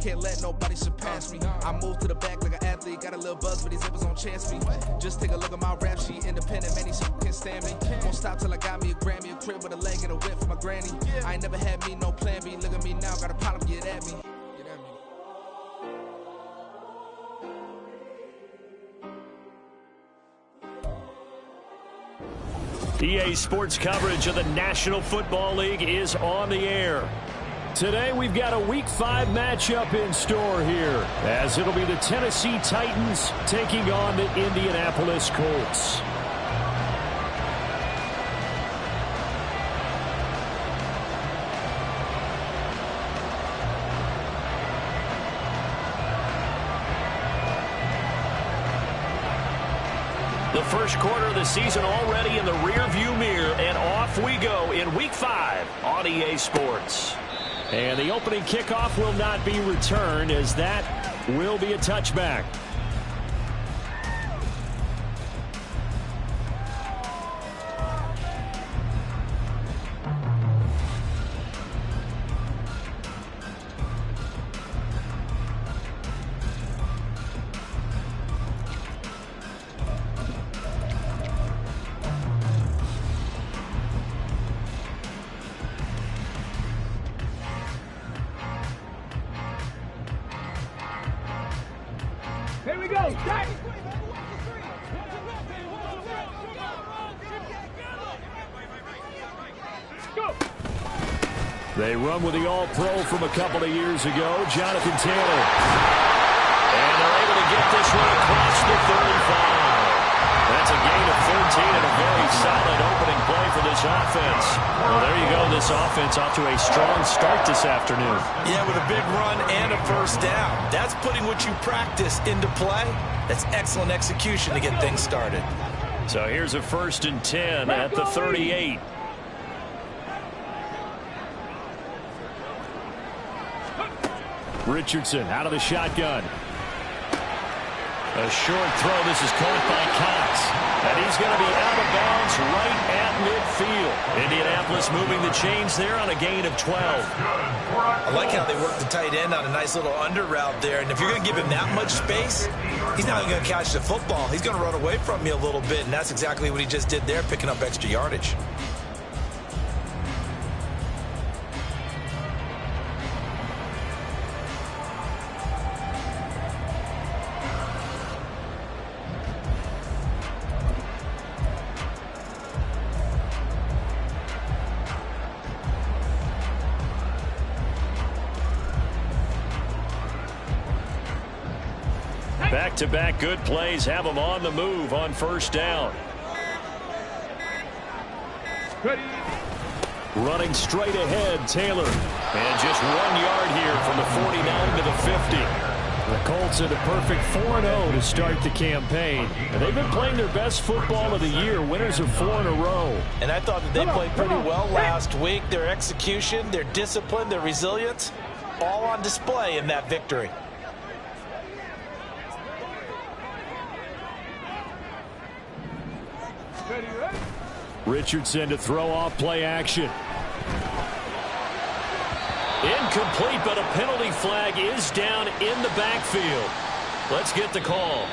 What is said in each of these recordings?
can't let nobody surpass me. I move to the back like an athlete, got a little buzz, but these zippers don't chance me. Just take a look at my rap sheet, independent, many people can't stand me. Won't stop till I got me a Grammy, a crib with a leg and a whip for my granny. I ain't never had me no plan B, look at me now, got a problem, get at me. EA Sports coverage of the National Football League is on the air. Today we've got a Week 5 matchup in store here, as it'll be the Tennessee Titans taking on the Indianapolis Colts. The first quarter of the season already in the rearview mirror, and off we go in Week 5 on EA Sports. And the opening kickoff will not be returned, as that will be a touchback. Here we go. Start. Go. They run with the All-Pro from a couple of years ago, Jonathan Taylor. And they're able to get this one across the 35. That's a gain of 13 and a very solid opening play for this offense. Well, there you go. This offense off to a strong start this afternoon. Yeah, with a big run and a first down. That's putting what you practice into play. That's excellent execution to get things started. So here's a 1st and 10 at the 38. Richardson out of the shotgun. A short throw. This is caught by Cox. And he's going to be out of bounds right at midfield. Indianapolis moving the chains there on a gain of 12. I like how they work the tight end on a nice little under route there. And if you're going to give him that much space, he's not going to catch the football. He's going to run away from you a little bit. And that's exactly what he just did there, picking up extra yardage. Back-to-back good plays have them on the move on first down. Ready. Running straight ahead, Taylor. And just 1 yard here from the 49 to the 50. The Colts are the perfect 4-0 to start the campaign. And they've been playing their best football of the year, winners of 4 in a row. And I thought that they played pretty well last week. Their execution, their discipline, their resilience, all on display in that victory. Richardson to throw off play action. Incomplete, but a penalty flag is down in the backfield. Let's get the call.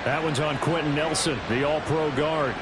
That one's on Quentin Nelson, the All-Pro guard.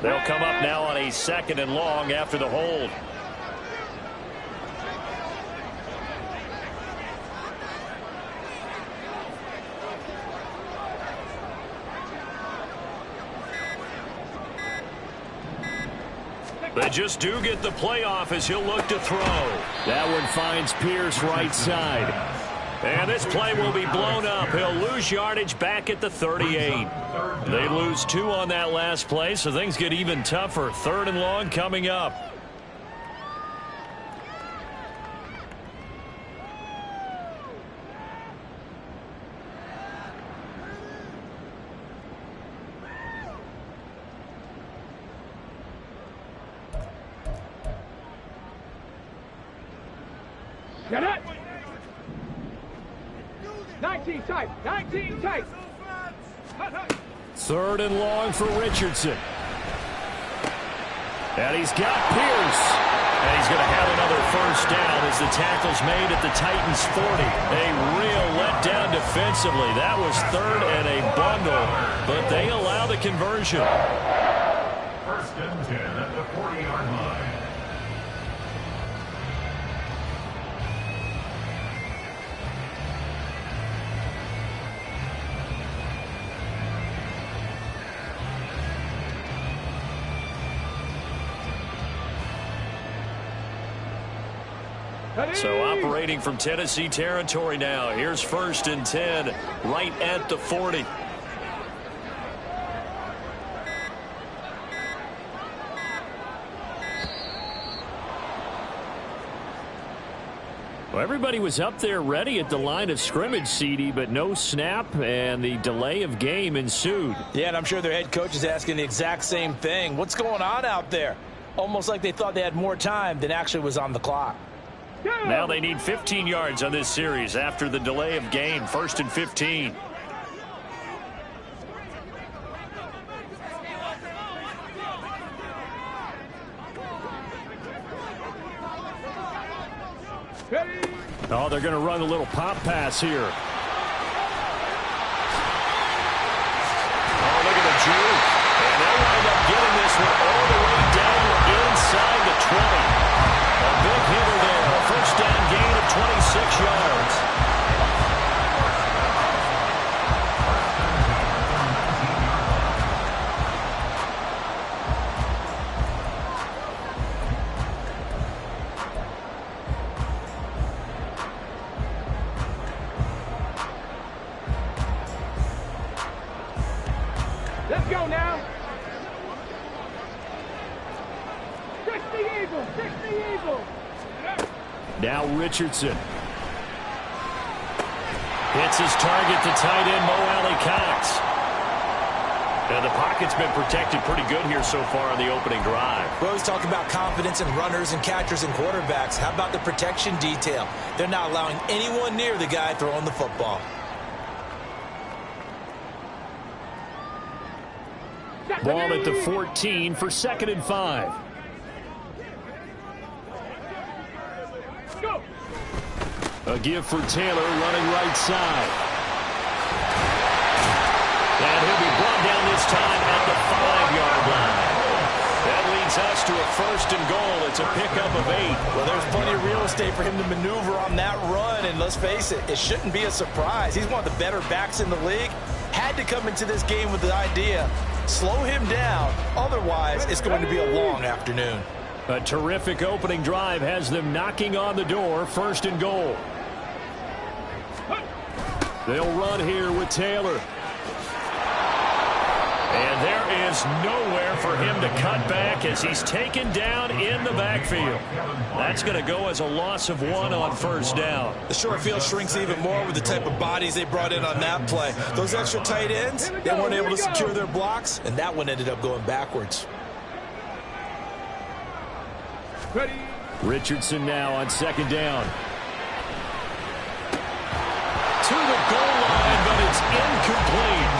They'll come up now on a 2nd and long after the hold. They just do get the playoff as he'll look to throw. That one finds Pierce right side. And this play will be blown up. He'll lose yardage back at the 38. They lose 2 on that last play, so things get even tougher. 3rd and long coming up. Get it? 19 tight. 19 tight. Third and long for Richardson. And he's got Pierce. And he's going to have another first down as the tackle's made at the Titans' 40. A real letdown defensively. That was third and a bundle, but they allow the conversion. First and 10 at the 40-yard line. So operating from Tennessee territory now. Here's first and 10 right at the 40. Well, everybody was up there ready at the line of scrimmage, CD, but no snap, and the delay of game ensued. Yeah, and I'm sure their head coach is asking the exact same thing. What's going on out there? Almost like they thought they had more time than actually was on the clock. Now they need 15 yards on this series after the delay of game. First and 15. Oh, they're going to run a little pop pass here. Oh, look at the juke. And they'll wind up getting this one all the way down inside the 20. A big hitter there. A first down gain of 26 yards. Let's go now. 60 Eagles. 60 Eagles. Now Richardson. Hits his target to tight end Mo Alley-Cox. And the pocket's been protected pretty good here so far on the opening drive. We always talk about confidence in runners and catchers and quarterbacks. How about the protection detail? They're not allowing anyone near the guy throwing the football. Ball at the 14 for 2nd and 5. Go. A give for Taylor running right side. And he'll be brought down this time at the 5-yard line. That leads us to a first and goal. It's a pickup of 8. Well, there's plenty of real estate for him to maneuver on that run, and let's face it, it shouldn't be a surprise. He's one of the better backs in the league. Had to come into this game with the idea, slow him down, otherwise it's going to be a long afternoon. A terrific opening drive has them knocking on the door. First and goal. They'll run here with Taylor. And there is nowhere for him to cut back as he's taken down in the backfield. That's going to go as a loss of 1 on first down. The short field shrinks even more with the type of bodies they brought in on that play. Those extra tight ends, they weren't able to secure their blocks, and that one ended up going backwards. Ready. Richardson now on 2nd down. To the goal line, but it's incomplete.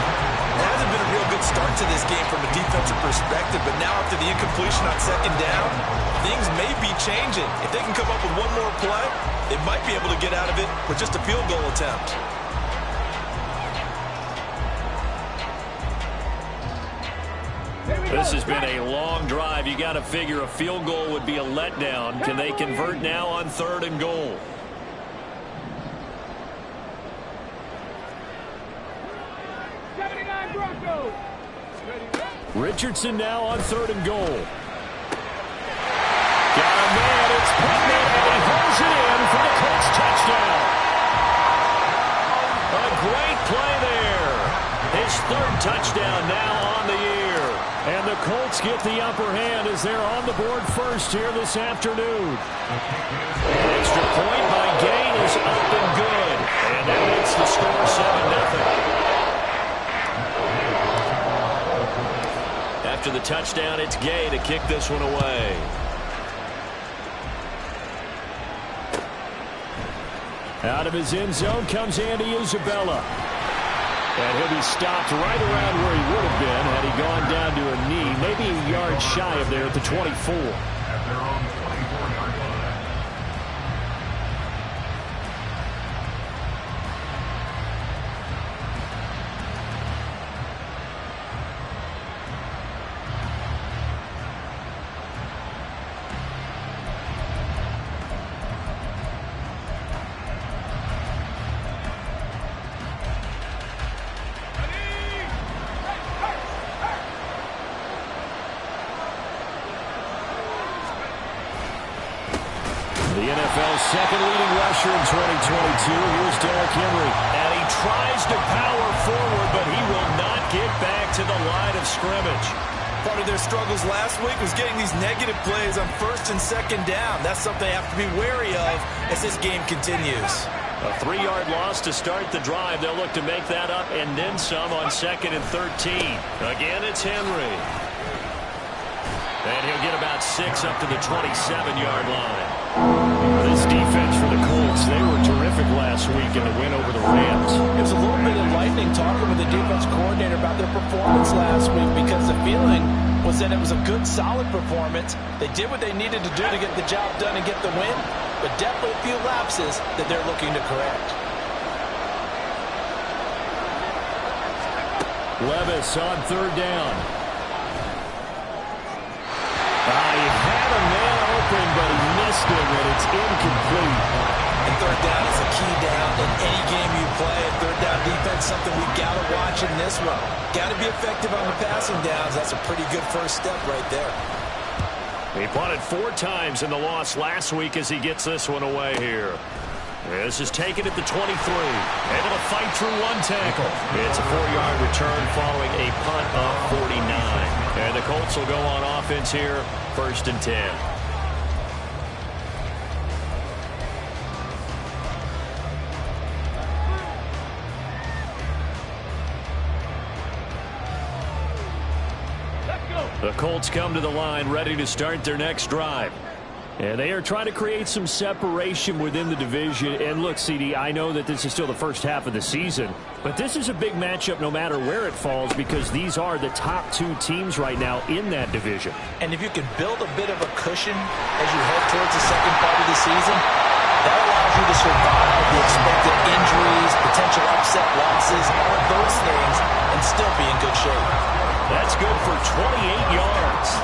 It hasn't been a real good start to this game from a defensive perspective, but now after the incompletion on 2nd down, things may be changing. If they can come up with one more play, they might be able to get out of it with just a field goal attempt. This has been a long drive. You got to figure a field goal would be a letdown. Can they convert now on 3rd and goal? Richardson now on 3rd and goal. Got a man, it's Putnam, and he holds it in for the Colts touchdown. A great play there. His 3rd touchdown now on the year. And the Colts get the upper hand as they're on the board first here this afternoon. An extra point by Gain is up and good. And that makes the score 7-0. After the touchdown, it's Gay to kick this one away. Out of his end zone comes Andy Isabella. And he'll be stopped right around where he would have been had he gone down to a knee, maybe a yard shy of there at the 24. At their own 24-yard line. The NFL's second leading rusher in 2022. Here's Derrick Henry. And he tries to power forward, but he will not get back to the line of scrimmage. Part of their struggles last week was getting these negative plays on first and second down. That's something they have to be wary of as this game continues. A 3-yard loss to start the drive. They'll look to make that up and then some on 2nd and 13. Again, it's Henry. And he'll get about 6 up to the 27-yard line. This defense for the Colts, they were terrific last week in the win over the Rams. It was a little bit enlightening talking with the defense coordinator about their performance last week because the feeling was that it was a good, solid performance. They did what they needed to do to get the job done and get the win, but definitely a few lapses that they're looking to correct. Levis on 3rd down. He had a man open, but he missed him, and it's incomplete. And 3rd down is a key down in any game you play. 3rd down defense, something we got to watch in this one. Got to be effective on the passing downs. That's a pretty good first step right there. He punted 4 times in the loss last week as he gets this one away here. This is taken at the 23. Able to fight through 1 tackle. It's a 4-yard return following a punt of 49. And the Colts will go on offense here, 1st and 10. The Colts come to the line ready to start their next drive. And they are trying to create some separation within the division. And look, CD, I know that this is still the first half of the season, but this is a big matchup no matter where it falls because these are the top 2 teams right now in that division. And if you can build a bit of a cushion as you head towards the second part of the season, that allows you to survive the expected injuries, potential upset losses, all of those things, and still be in good shape. That's good for 28 yards.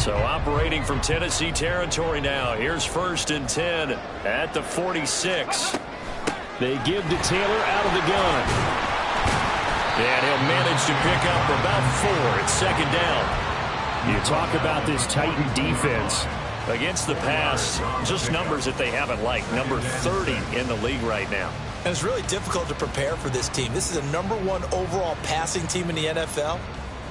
So operating from Tennessee territory now. Here's 1st and 10 at the 46. They give to Taylor out of the gun. And he'll manage to pick up about 4. It's 2nd down. You talk about this Titan defense. Against the pass, just numbers that they haven't liked. Number 30 in the league right now. And it's really difficult to prepare for this team. This is a #1 overall passing team in the NFL.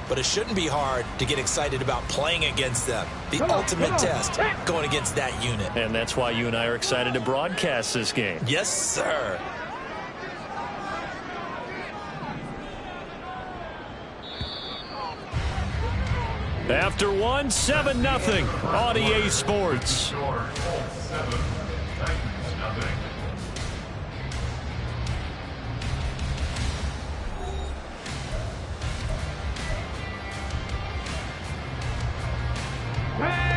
But it shouldn't be hard to get excited about playing against them. The ultimate test going against that unit. And that's why you and I are excited to broadcast this game. Yes, sir. After 1, 7-0 on EA Sports. Score, Colts 7, Titans nothing.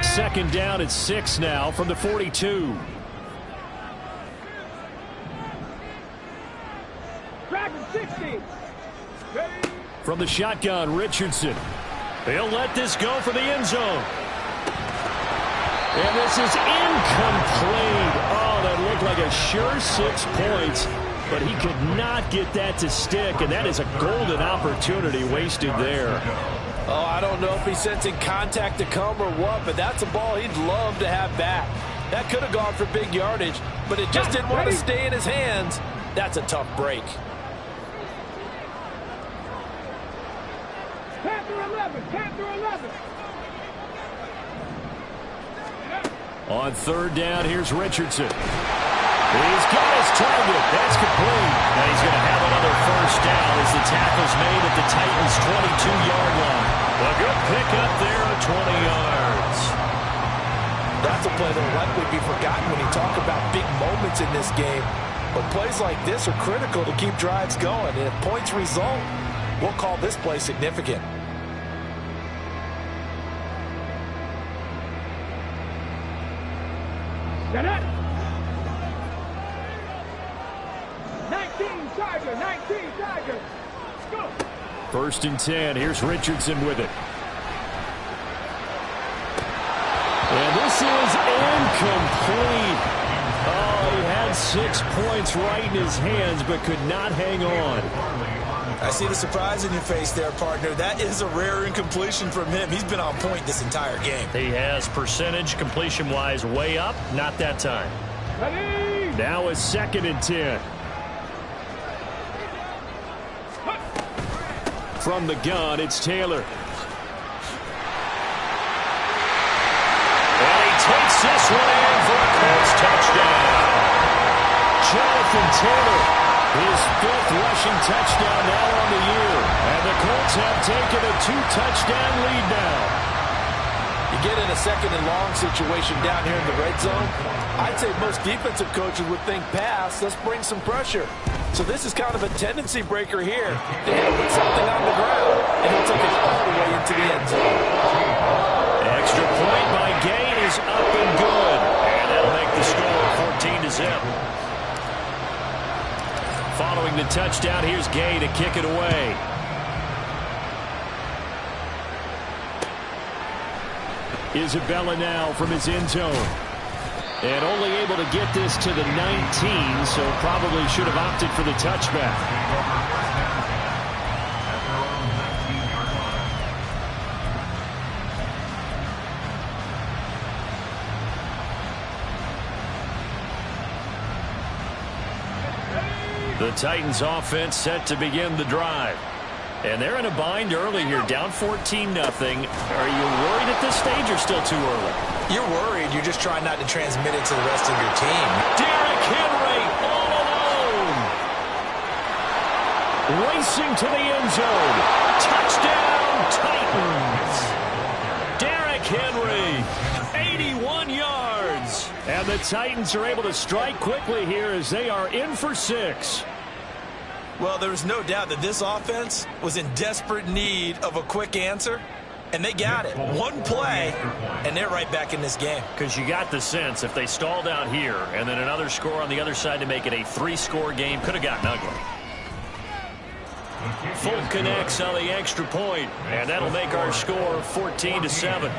Second down at 6 now from the 42. Dragon 60. Ready? From the shotgun, Richardson. He'll let this go for the end zone. And this is incomplete. Oh, that looked like a sure 6 points, but he could not get that to stick, and that is a golden opportunity wasted there. Oh, I don't know if he's sensing contact to come or what, but that's a ball he'd love to have back. That could have gone for big yardage, but it just didn't want to stay in his hands. That's a tough break. Panther 11. Panther 11. On 3rd down, here's Richardson. He's got his target. That's complete. And he's going to have another first down as the tackle's made at the Titans' 22-yard line. A good pickup there at 20 yards. That's a play that will likely be forgotten when you talk about big moments in this game. But plays like this are critical to keep drives going. And if points result, we'll call this play significant. Set up. 19 Chargers, 19 Chargers. Go. 1st and 10. Here's Richardson with it. And this is incomplete. Oh, he had 6 points right in his hands, but could not hang on. I see the surprise in your face there, partner. That is a rare incompletion from him. He's been on point this entire game. He has percentage completion-wise way up. Not that time. Ready. Now it's 2nd and 10. From the gun, it's Taylor. And he takes this one in for a Colts touchdown. Jonathan Taylor, his 5th rushing touchdown now on the year. And the Colts have taken a 2-touchdown lead now. You get in a 2nd and long situation down here in the red zone, I'd say most defensive coaches would think pass, let's bring some pressure. So this is kind of a tendency breaker here. They have to put something on the ground, and he'll take it all the way into the end zone. Extra point by Gain is up and good. And that'll make the score 14-0. Following the touchdown, here's Gay to kick it away. Isabella now from his end zone. And only able to get this to the 19, so probably should have opted for the touchback. The Titans offense set to begin the drive. And they're in a bind early here, down 14-0. Are you worried at this stage or still too early? You're worried. You're just trying not to transmit it to the rest of your team. Derrick Henry all alone. Racing to the end zone. Touchdown, Titans. Derrick Henry, 81 yards. And the Titans are able to strike quickly here as they are in for 6. Well, there's no doubt that this offense was in desperate need of a quick answer, and they got it. One play, and they're right back in this game. Because you got the sense if they stalled out here and then another score on the other side to make it a 3-score game, could have gotten ugly. Fulton connects on the extra point, and that'll make our score 14-7.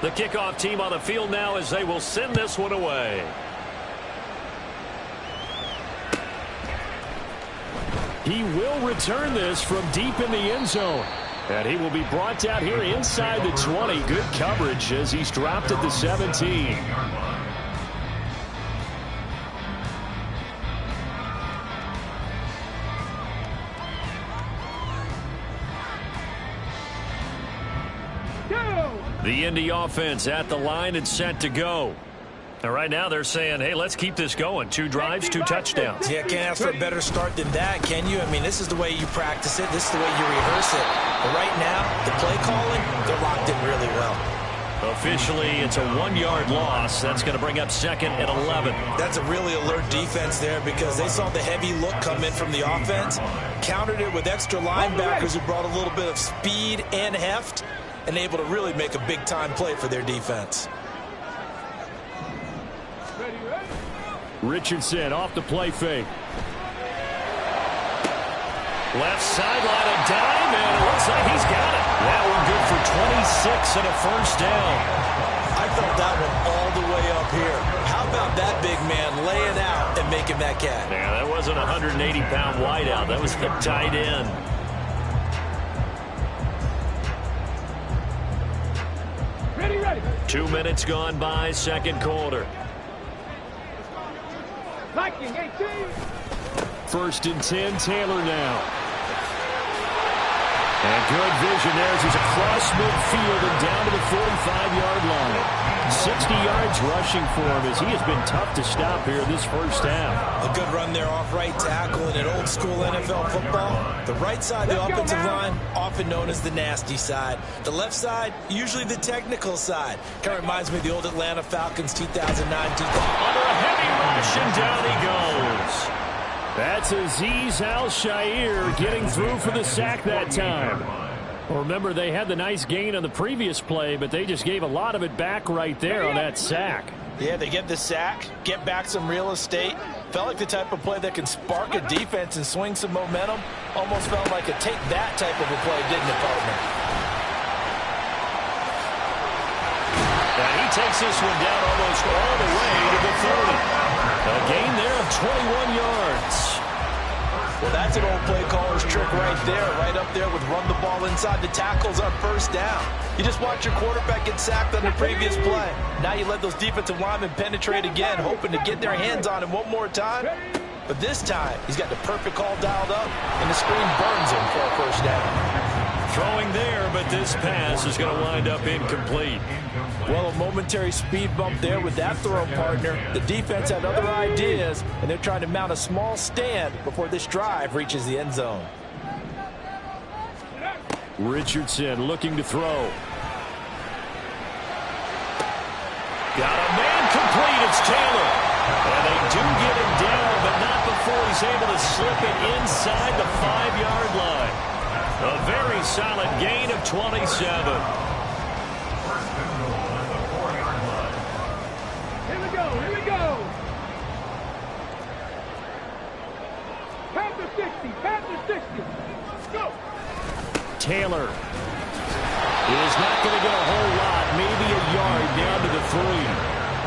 The kickoff team on the field now as they will send this one away. He will return this from deep in the end zone. And he will be brought down here inside the 20. Good coverage as he's dropped at the 17. The Indy offense at the line and set to go. And right now they're saying, hey, let's keep this going. 2 drives, 2 touchdowns. Yeah, can't ask for a better start than that, can you? I mean, this is the way you practice it. This is the way you rehearse it. But right now, the play calling, they're locked in really well. Officially, it's a 1-yard loss. That's going to bring up 2nd and 11. That's a really alert defense there because they saw the heavy look come in from the offense, countered it with extra linebackers who brought a little bit of speed and heft, and able to really make a big-time play for their defense. Richardson off the play fake. Left sideline, a dime, and it looks like he's got it. That one good for 26 and a first down. I felt that one all the way up here. How about that big man laying out and making that catch? Yeah, that wasn't a 180-pound wideout. That was the tight end. Ready. 2 minutes gone by, second quarter. Viking 18. First and 10, Taylor now. And good vision there as he's across midfield and down to the 45-yard line. 60 yards rushing for him as he has been tough to stop here this first half. A good run there off right tackle in an old-school NFL football. The right side of the offensive line, often known as the nasty side. The left side, usually the technical side. Kind of reminds me of the old Atlanta Falcons 2009. Under a heavy rush, and down he goes. That's Azeez Al-Shaair getting through for the sack that time. Well, remember, they had the nice gain on the previous play, but they just gave a lot of it back right there on that sack. Yeah, they get the sack, get back some real estate. Felt like the type of play that can spark a defense and swing some momentum. Almost felt like a take-that type of a play, didn't it, partner? And he takes this one down almost all the way to the 30. A gain there of 21 yards. Well, that's an old play caller's trick right there, right up there with run the ball inside the tackles on first down. You just watch your quarterback get sacked on the previous play. Now you let those defensive linemen penetrate again, hoping to get their hands on him one more time. But this time, he's got the perfect call dialed up, and the screen burns him for a first down. Throwing there, but this pass is going to wind up incomplete. Well, a momentary speed bump there with that throw, partner. The defense had other ideas, and they're trying to mount a small stand before this drive reaches the end zone. Richardson looking to throw. Got a man complete. It's Taylor. And they do get him down, but not before he's able to slip it inside the 5-yard line. A very solid gain of 27. Here we go. Pass the 60. Go. Taylor is not going to get a whole lot, maybe a yard down to the 3.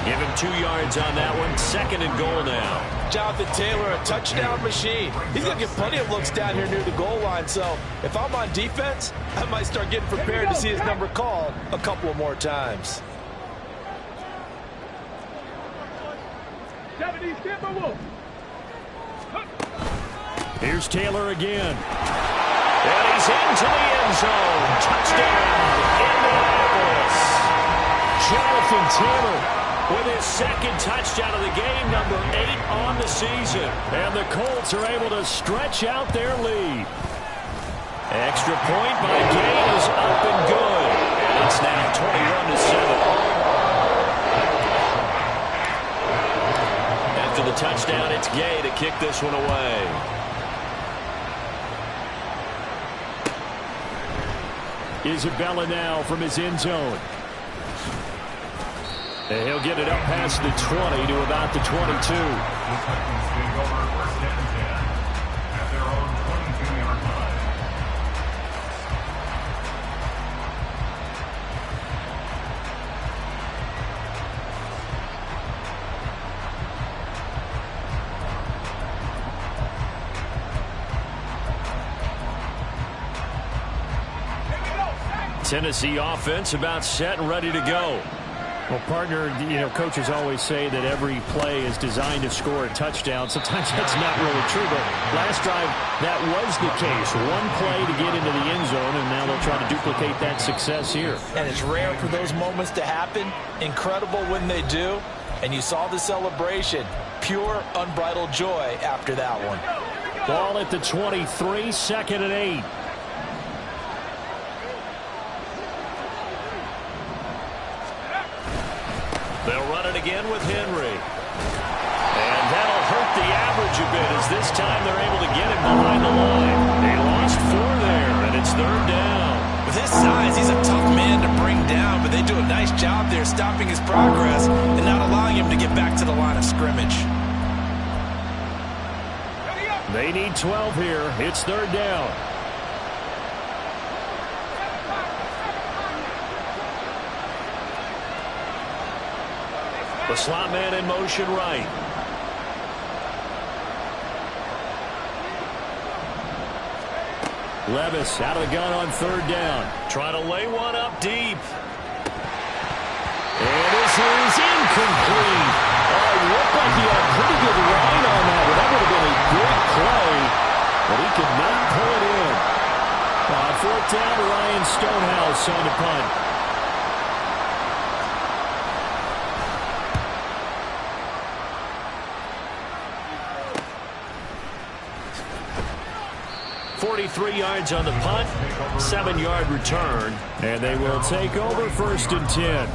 Give him 2 yards on that one. Second and goal now. Jonathan Taylor, a touchdown machine. He's going to get plenty of looks down here near the goal line. So if I'm on defense, I might start getting prepared to see his number called a couple of more times. 70 Wolf. Here's Taylor again. And he's into the end zone. Touchdown, Indianapolis. Jonathan Taylor with his second touchdown of the game, number 8 on the season. And the Colts are able to stretch out their lead. Extra point by Gay is up and good. And it's now 21-7. After the touchdown, it's Gay to kick this one away. Isabella now from his end zone. And he'll get it up past the 20 to about the 22. At their own 22-yard line. Tennessee offense about set and ready to go. Well, partner, coaches always say that every play is designed to score a touchdown. Sometimes that's not really true, but last drive, that was the case. One play to get into the end zone, and now they'll try to duplicate that success here. And it's rare for those moments to happen. Incredible when they do. And you saw the celebration. Pure, unbridled joy after that one. Ball at the 23, second and 8. They'll run it again with Henry. And that'll hurt the average a bit as this time they're able to get him behind the line. They lost 4 there, and it's third down. With his size, he's a tough man to bring down, but they do a nice job there stopping his progress and not allowing him to get back to the line of scrimmage. They need 12 here. It's third down. The slot man in motion right. Levis out of the gun on third down. Trying to lay one up deep. And this is incomplete. Looked like he had a pretty good line on that, but that would have been a big play. 43 yards on the punt, 7-yard return, and they will take over 1st and 10.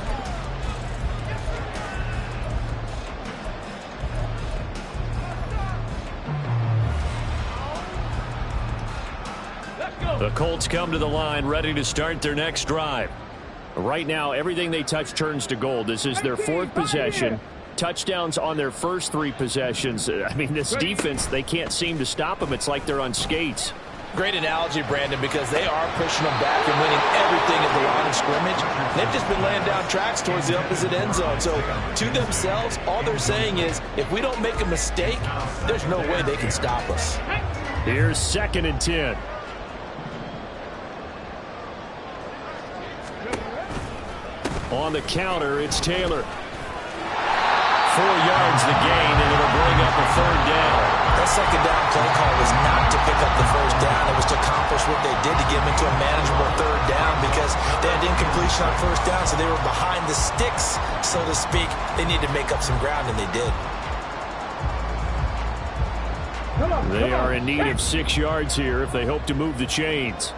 The Colts come to the line ready to start their next drive. Right now, everything they touch turns to gold. This is their 4th possession. Touchdowns on their first 3 possessions. I mean, this defense, they can't seem to stop them. It's like they're on skates. Great analogy, Brandon, because they are pushing them back and winning everything at the line of scrimmage. They've just been laying down tracks towards the opposite end zone. So to themselves, all they're saying is, if we don't make a mistake, there's no way they can stop us. Here's 2nd and 10. On the counter, it's Taylor. 4 yards the gain, and it'll bring up a 3rd down. That 2nd down play call was not to pick up the 1st down. It was to accomplish what they did to get them into a manageable 3rd down because they had incompletion on 1st down, so they were behind the sticks, so to speak. They needed to make up some ground, and they did. They are in need of 6 yards here if they hope to move the chains.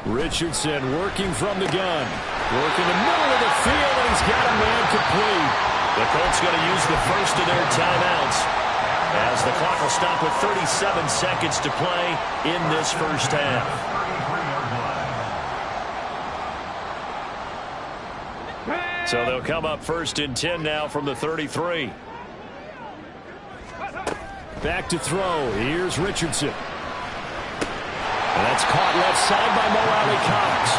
Richardson working from the gun. Working the middle of the field, and he's got a man complete. The Colts going to use the first of their timeouts as the clock will stop with 37 seconds to play in this first half. So they'll come up 1st and 10 now from the 33. Back to throw. Here's Richardson. And that's caught left side by Mo Alley-Cox.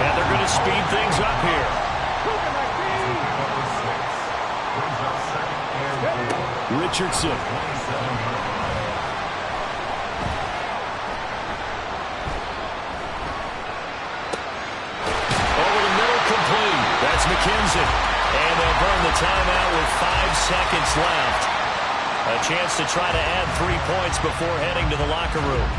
And they're going to speed things up here. Richardson. Over the middle, complete. That's McKenzie. And they'll burn the timeout with 5 seconds left. A chance to try to add 3 points before heading to the locker room.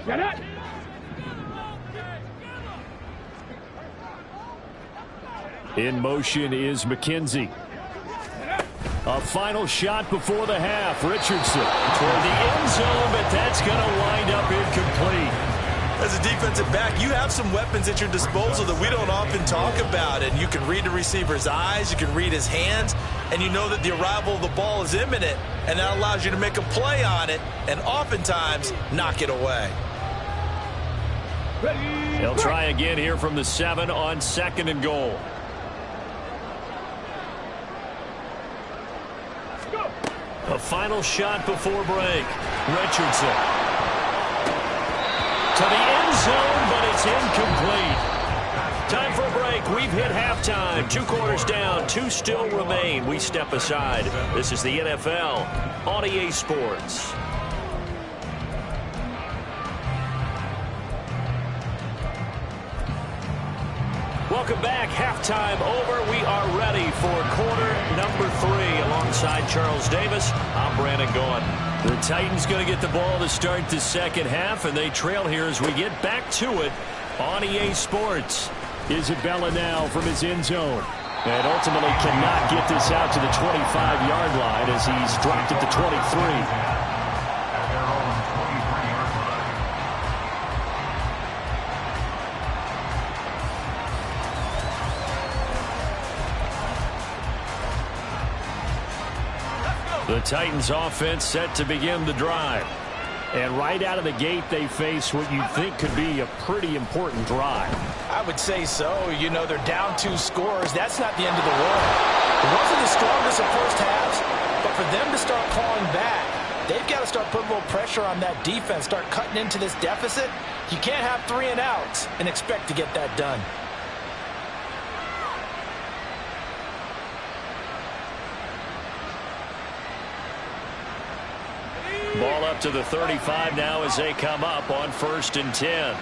Get it! In motion is McKenzie. A final shot before the half. Richardson toward the end zone, but that's going to wind up incomplete. As a defensive back, you have some weapons at your disposal that we don't often talk about. And you can read the receiver's eyes, you can read his hands, and you know that the arrival of the ball is imminent. And that allows you to make a play on it and oftentimes knock it away. They'll try again here from the 7 on 2nd and goal. A final shot before break. Richardson. To the end zone, but it's incomplete. Time for a break. We've hit halftime. 2 quarters down. 2 still remain. We step aside. This is the NFL on EA Sports. Welcome back. Halftime over. We are ready for quarter number 3. Alongside Charles Davis, I'm Brandon Gaughan. The Titans going to get the ball to start the second half, and they trail here as we get back to it on EA Sports. Isabella now from his end zone. And ultimately cannot get this out to the 25-yard line as he's dropped at the 23. The Titans offense set to begin the drive. And right out of the gate, they face what you'd think could be a pretty important drive. I would say so. You know, they're down 2 scores. That's not the end of the world. It wasn't the strongest of first halves, but for them to start clawing back, they've got to start putting a little pressure on that defense, start cutting into this deficit. You can't have 3 and outs and expect to get that done. Ball up to the 35 now as they come up on 1st and 10.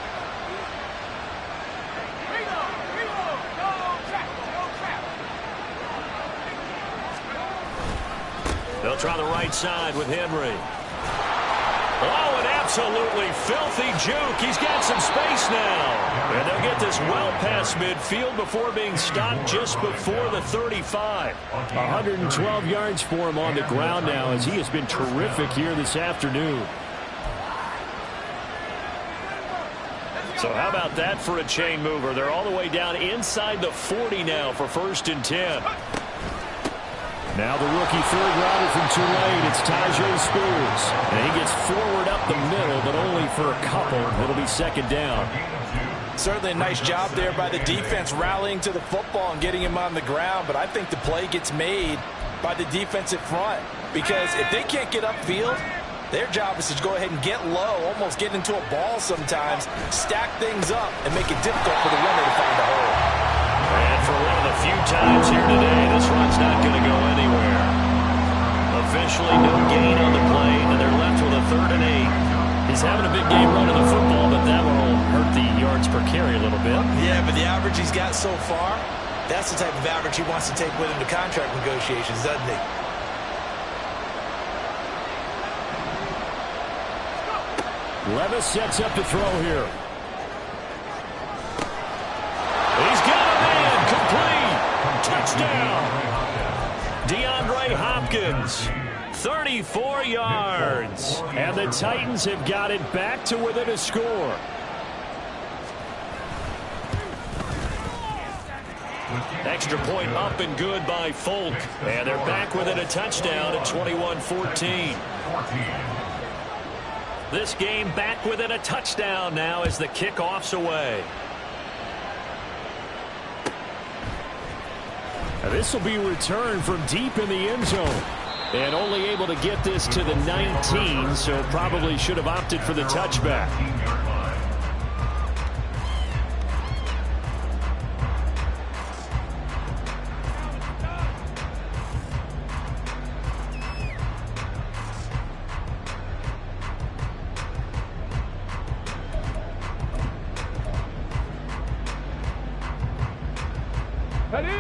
They'll try the right side with Henry. Oh, an absolutely filthy juke. He's got some space now. And they'll get this well past midfield before being stopped just before the 35. 112 yards for him on the ground now as he has been terrific here this afternoon. So how about that for a chain mover? They're all the way down inside the 40 now for 1st and 10. Now the rookie third rounder from Tulane, it's Tyjae Spears. And he gets forward up the middle, but only for a couple. It'll be 2nd down. Certainly a nice job there by the defense rallying to the football and getting him on the ground. But I think the play gets made by the defensive front. Because if they can't get upfield, their job is to go ahead and get low, almost get into a ball sometimes, stack things up, and make it difficult for the runner to find a hole. And for one of the few times here today, this run's not going to go anywhere. Officially no gain on the play, and they're left with a 3rd and 8. He's having a big game running the football, but that one will hurt the yards per carry a little bit. Yeah, but the average he's got so far, that's the type of average he wants to take with him to contract negotiations, doesn't he? Levis sets up to throw here. He's got a man complete. Touchdown. DeAndre Hopkins, 34 yards. And the Titans have got it back to within a score. Extra point up and good by Folk. And they're back within a touchdown at 21-14. This game back within a touchdown now as the kickoff's away. Now this will be returned from deep in the end zone. And only able to get this to the 19, so probably should have opted for the touchback.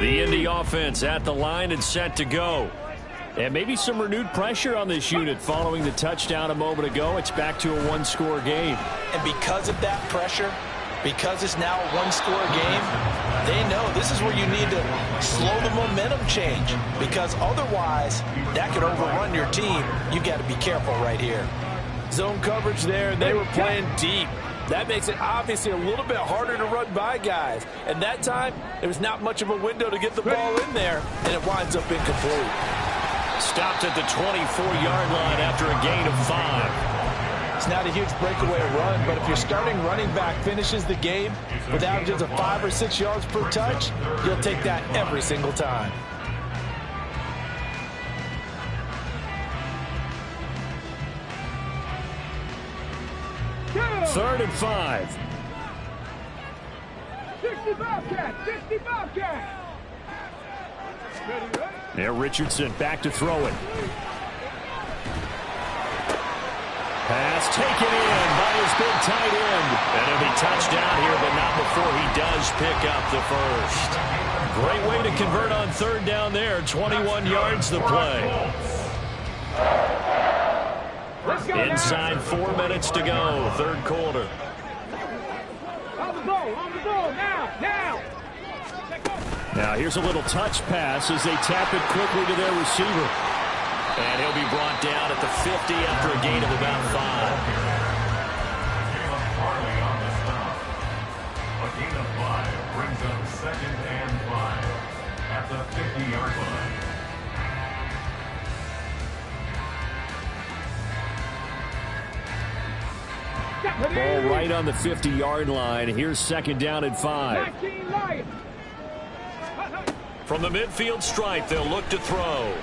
The Indy offense at the line and set to go. And maybe some renewed pressure on this unit following the touchdown a moment ago. It's back to a one-score game. And because of that pressure, because it's now a one-score game, they know this is where you need to slow the momentum change. Because otherwise, that could overrun your team. You've got to be careful right here. Zone coverage there, and they were playing deep. That makes it obviously a little bit harder to run by guys. And that time, there was not much of a window to get the ball in there, and it winds up incomplete. Stopped at the 24-yard line after a gain of 5. It's not a huge breakaway run, but if your starting running back finishes the game with averages of 5 or 6 yards per touch, you'll take that every single time. Third and 5. 60 Bobcat! 60 Bobcat! Now Richardson back to throw it. Pass taken in by his big tight end. And he'll be touchdown here, but not before he does pick up the first. Great way to convert on third down there. 21 yards the play. Inside 4 minutes to go, third quarter. On the ball, now! Now here's a little touch pass as they tap it quickly to their receiver. And he'll be brought down at the 50 after a gain of about 5. A gain of 5 brings up 2nd and 5 at the 50-yard line. Ball right on the 50-yard line. Here's 2nd down and 5. From the midfield stripe, they'll look to throw.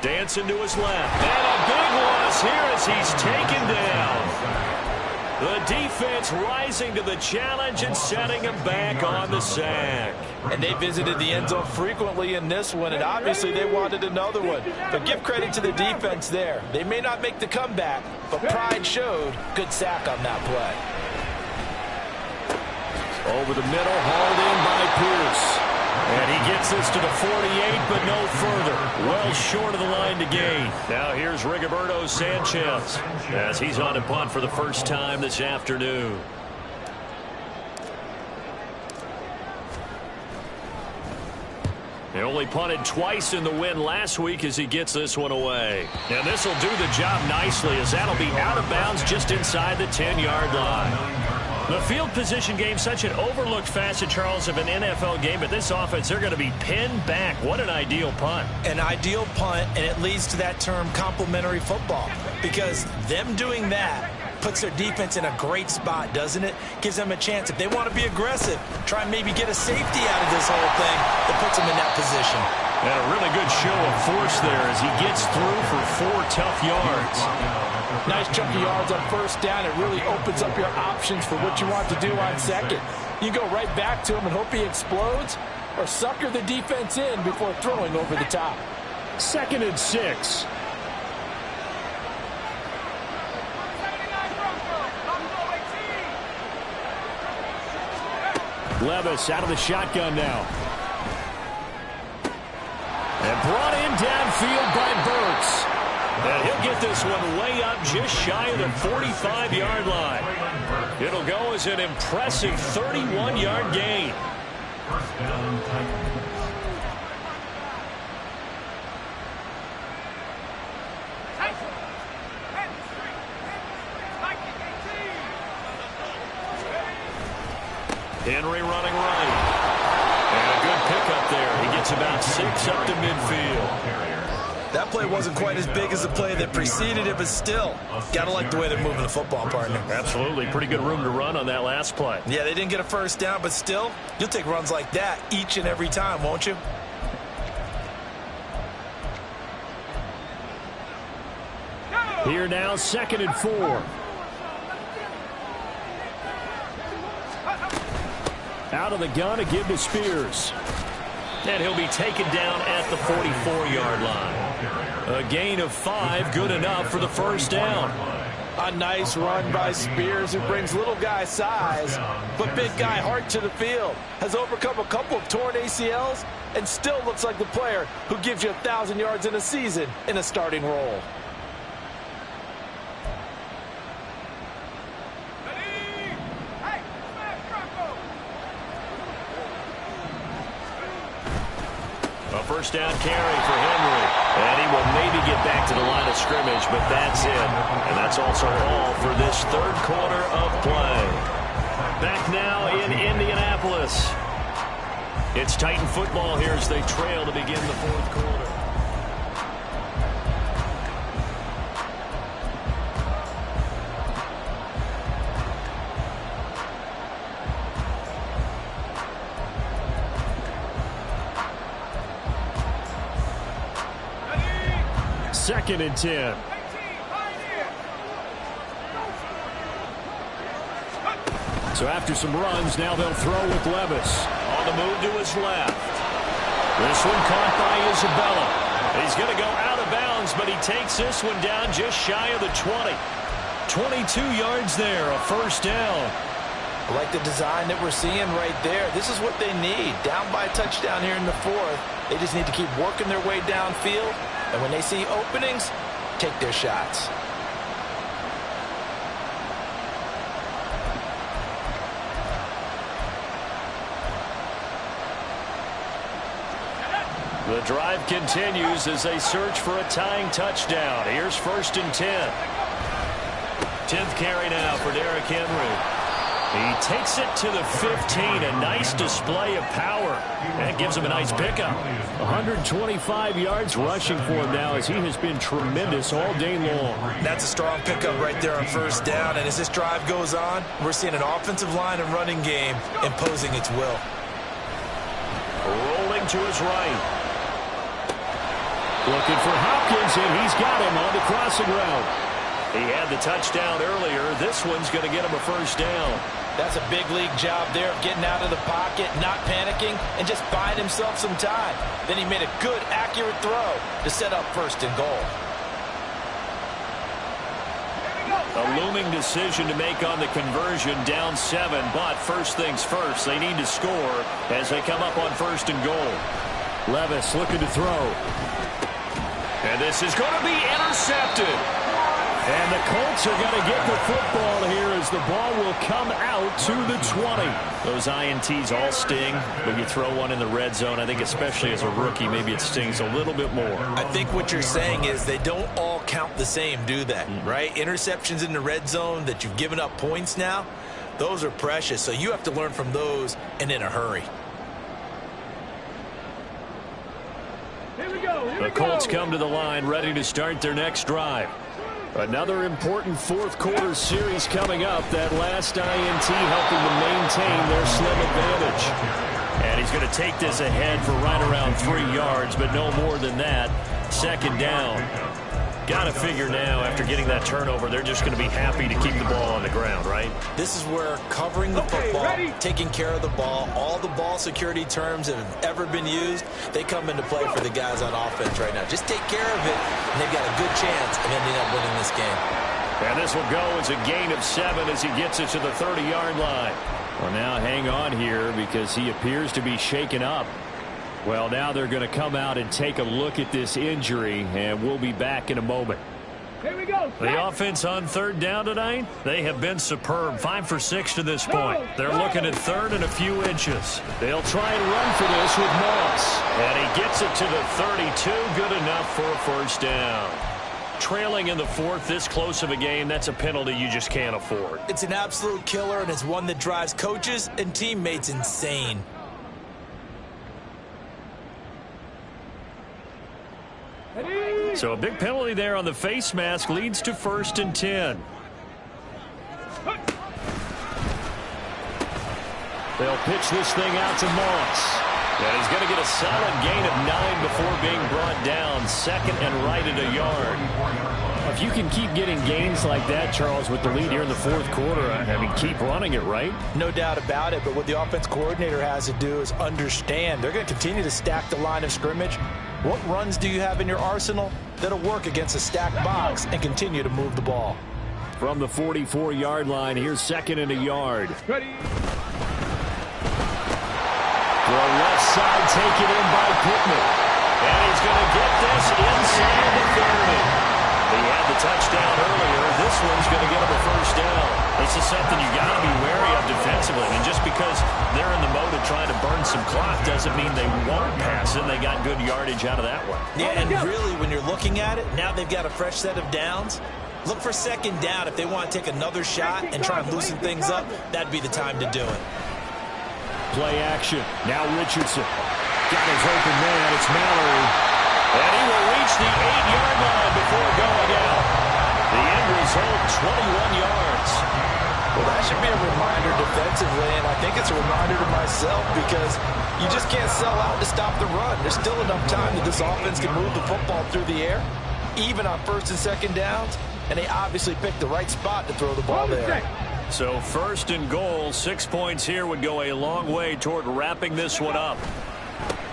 Dancing to his left. And a big loss here as he's taken down. The defense rising to the challenge and setting him back on the sack. And they visited the end zone frequently in this one, and obviously they wanted another one. But give credit to the defense there. They may not make the comeback, but pride showed. Good sack on that play. Over the middle, hauled in by Pierce. And he gets this to the 48, but no further. Well short of the line to gain. Now here's Rigoberto Sanchez as he's on to punt for the first time this afternoon. He only punted twice in the win last week as he gets this one away. And this will do the job nicely as that'll be out of bounds just inside the 10-yard line. The field position game, such an overlooked facet, Charles, of an NFL game, but this offense, they're going to be pinned back. What an ideal punt. An ideal punt, and it leads to that term complementary football, because them doing that puts their defense in a great spot, doesn't it? Gives them a chance. If they want to be aggressive, try and maybe get a safety out of this whole thing that puts them in that position. And a really good show of force there as he gets through for 4 tough yards. Nice chunk of yards on first down. It really opens up your options for what you want to do on second. You go right back to him and hope he explodes, or sucker the defense in before throwing over the top. 2nd and 6. Levis out of the shotgun now. And brought in downfield by Burks. And he'll get this one way up just shy of the 45-yard line. It'll go as an impressive 31-yard gain. First down, Titans. Henry running right. And a good pickup there. He gets about 6 up to midfield. That play wasn't quite as big as the play that preceded it, but still, got to like the way they're moving the football, partner. Absolutely. Pretty good room to run on that last play. Yeah, they didn't get a first down, but still, you'll take runs like that each and every time, won't you? Here now, 2nd and 4. Out of the gun, a give to Spears. And he'll be taken down at the 44-yard line. A gain of 5, good enough for the first down. A nice run by Spears, who brings little guy size, but big guy heart to the field. Has overcome a couple of torn ACLs and still looks like the player who gives you 1,000 yards in a season in a starting role. First down carry for Henry. And he will maybe get back to the line of scrimmage, but that's it. And that's also all for this third quarter of play. Back now in Indianapolis. It's Titan football here as they trail to begin the fourth quarter. Second and 10. So after some runs, now they'll throw with Levis. On the move to his left. This one caught by Isabella. He's going to go out of bounds, but he takes this one down just shy of the 20. 22 yards there, a first down. I like the design that we're seeing right there. This is what they need. Down by a touchdown here in the fourth. They just need to keep working their way downfield. And when they see openings, take their shots. The drive continues as they search for a tying touchdown. Here's 1st and 10. 10th carry now for Derrick Henry. He takes it to the 15. A nice display of power. That gives him a nice pickup. 125 yards rushing for him now as he has been tremendous all day long. That's a strong pickup right there on first down. And as this drive goes on, we're seeing an offensive line and running game imposing its will. Rolling to his right. Looking for Hopkins, and he's got him on the crossing route. He had the touchdown earlier. This one's going to get him a first down. That's a big league job there of getting out of the pocket, not panicking, and just buying himself some time. Then he made a good, accurate throw to set up 1st and goal. A looming decision to make on the conversion, down 7, but first things first, they need to score as they come up on 1st and goal. Levis looking to throw. And this is going to be intercepted. And the Colts are going to get the football here as the ball will come out to the 20. Those INTs all sting, but you throw one in the red zone, I think especially as a rookie, maybe it stings a little bit more. I think what you're saying is they don't all count the same, do they? Right? Interceptions in the red zone that you've given up points now, those are precious. So you have to learn from those and in a hurry. The Colts come to the line ready to start their next drive. Another important fourth-quarter series coming up. That last INT helping to maintain their slim advantage. And he's going to take this ahead for right around 3 yards, but no more than that. 2nd down. Got to figure now, after getting that turnover, they're just going to be happy to keep the ball on the ground, right? This is where covering the football, taking care of the ball, all the ball security terms that have ever been used, they come into play for the guys on offense right now. Just take care of it, and they've got a good chance of ending up winning this game. And this will go as a gain of 7 as he gets it to the 30-yard line. Well, now hang on here because he appears to be shaken up. Well, now they're going to come out and take a look at this injury, and we'll be back in a moment. Here we go. The offense on 3rd down tonight, they have been superb. 5 for 6 to this point. They're looking at 3rd and a few inches. They'll try and run for this with Moss. And he gets it to the 32. Good enough for a 1st down. Trailing in the 4th, this close of a game, that's a penalty you just can't afford. It's an absolute killer, and it's one that drives coaches and teammates insane. So a big penalty there on the face mask leads to 1st and 10. They'll pitch this thing out to Moss. And he's going to get a solid gain of 9 before being brought down. 2nd and right at a yard. If you can keep getting gains like that, Charles, with the lead here in the 4th quarter, I mean, keep running it, right? No doubt about it, but what the offense coordinator has to do is understand. They're going to continue to stack the line of scrimmage. What runs do you have in your arsenal that'll work against a stacked box and continue to move the ball? From the 44-yard line, here's 2nd and a yard. Ready. The left side taken in by Pittman. And he's going to get this inside the 30. He had the touchdown earlier. This one's going to get him a 1st down. This is something you got to be wary of defensively. And just because they're in the mode of trying to burn some clock doesn't mean they won't pass it. They got good yardage out of that one. Yeah, and really, when you're looking at it, now they've got a fresh set of downs. Look for 2nd down. If they want to take another shot and try and loosen things up, that'd be the time to do it. Play action. Now Richardson. Got his open man. It's Mallory. And he will reach the 8-yard line before going out. The end result, 21 yards. Well, that should be a reminder defensively, and I think it's a reminder to myself because you just can't sell out to stop the run. There's still enough time that this offense can move the football through the air, even on 1st and 2nd downs, and they obviously picked the right spot to throw the ball there. So 1st and goal, 6 points here would go a long way toward wrapping this one up.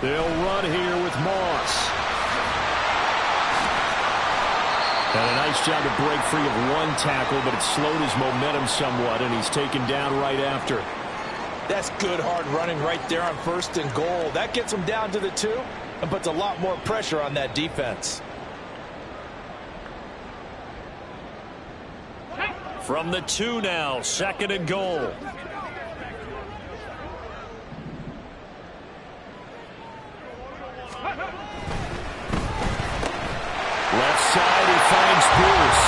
They'll run here with Moss. And a nice job to break free of one tackle, but it slowed his momentum somewhat, and he's taken down right after. That's good hard running right there on 1st and goal. That gets him down to the 2 and puts a lot more pressure on that defense. From the 2 now, 2nd and goal. Left side, he finds Pierce.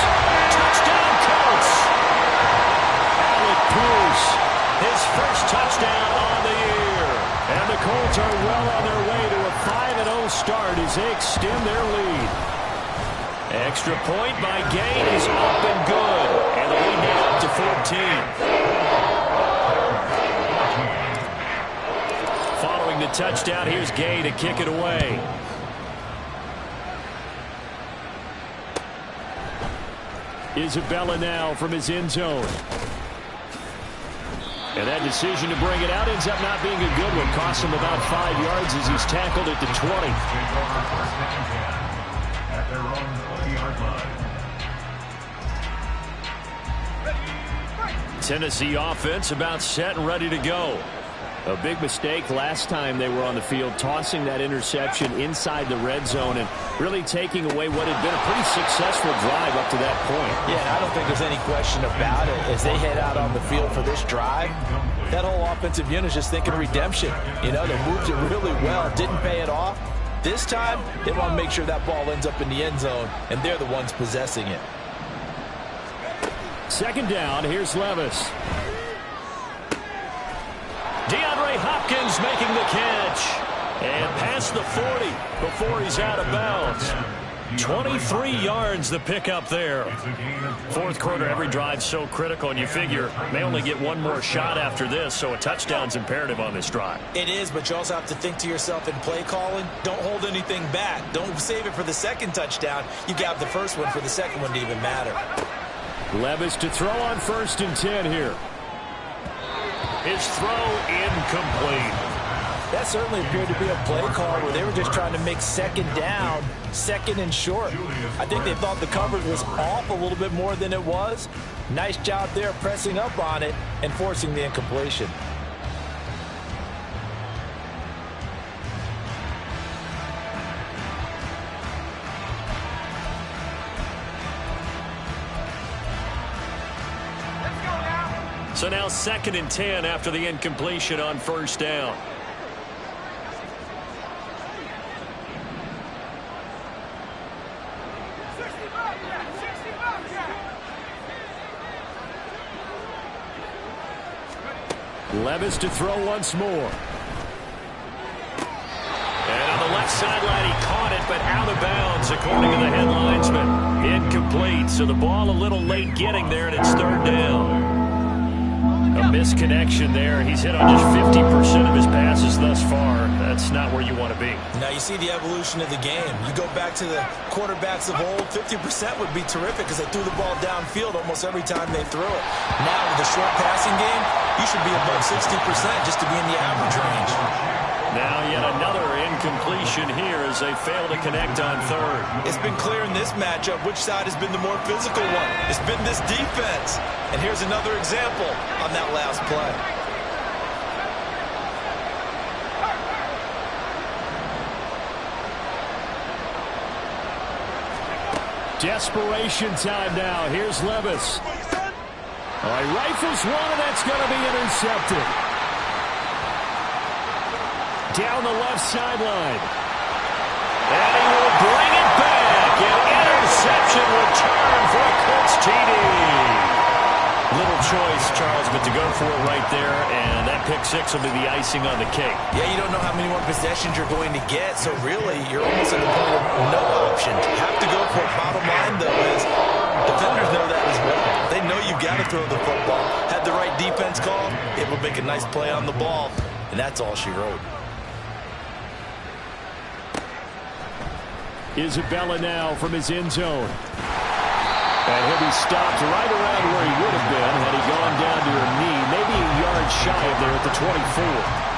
Touchdown, Colts! Alec Pierce. His first touchdown on the year. And the Colts are well on their way to a 5-0 start as they extend their lead. Extra point by Gay is up and good. And the lead now up to 14. Following the touchdown, here's Gay to kick it away. Isabella now from his end zone. And that decision to bring it out ends up not being a good one. Costs him about 5 yards as he's tackled at the 20. At their own 20-yard line. Tennessee offense about set and ready to go. A big mistake last time they were on the field, tossing that interception inside the red zone and really taking away what had been a pretty successful drive up to that point. Yeah, and I don't think there's any question about it. As they head out on the field for this drive, that whole offensive unit is just thinking redemption. You know, they moved it really well, didn't pay it off. This time, they want to make sure that ball ends up in the end zone, and they're the ones possessing it. Second down, here's Levis. DeAndre Hopkins making the catch. And past the 40 before he's out of bounds. 23 yards the pickup there. Fourth quarter, every drive's so critical, and you figure may only get one more shot after this, so a touchdown's imperative on this drive. It is, but you also have to think to yourself in play calling, don't hold anything back. Don't save it for the second touchdown. You got the first one for the second one to even matter. Levis to throw on 1st and 10 here. His throw incomplete. That certainly appeared to be a play call where they were just trying to make second down, second and short. I think they thought the coverage was off a little bit more than it was. Nice job there pressing up on it and forcing the incompletion. So now 2nd and 10 after the incompletion on 1st down. Levis to throw once more. And on the left sideline, he caught it, but out of bounds, according to the head linesman. Incomplete, so the ball a little late getting there, and it's 3rd down. A misconnection there. He's hit on just 50% of his passes thus far. That's not where you want to be. Now you see the evolution of the game. You go back to the quarterbacks of old, 50% would be terrific because they threw the ball downfield almost every time they threw it. Now with the short passing game, you should be above 60% just to be in the average range. Now yet another incompletion here as they fail to connect on 3rd. It's been clear in this matchup which side has been the more physical one. It's been this defense. And here's another example on that last play. Desperation time now. Here's Levis. All right, rifles one, and that's going to be intercepted. Down the left sideline. And he will bring it back. An interception return for a Colts TD. Little choice, Charles, but to go for it right there, and that pick six will be the icing on the cake. Yeah, you don't know how many more possessions you're going to get, so really you're almost at the point of no option. Have to go for it. Bottom line, though, is defenders know that as well. They know you've got to throw the football. Had the right defense call, it will make a nice play on the ball, and that's all she wrote. Isabella now from his end zone. And he'll be stopped right around where he would have been had he gone down to a knee, maybe a yard shy of there at the 24.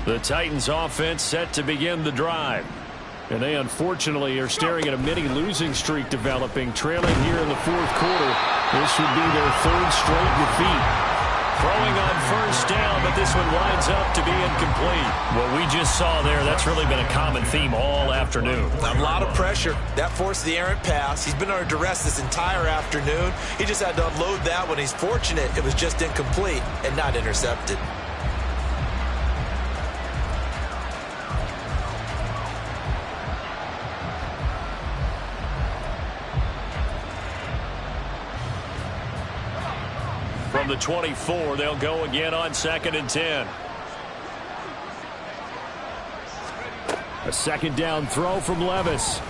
The Titans offense set to begin the drive. And they unfortunately are staring at a mini losing streak developing, trailing here in the fourth quarter. This would be their third straight defeat. Throwing on first down, but this one winds up to be incomplete. What we just saw there, that's really been a common theme all afternoon. A lot of pressure. That forced the errant pass. He's been under duress this entire afternoon. He just had to unload that one. He's fortunate it was just incomplete and not intercepted. From the 24, they'll go again on 2nd and 10. A second down throw from Levis.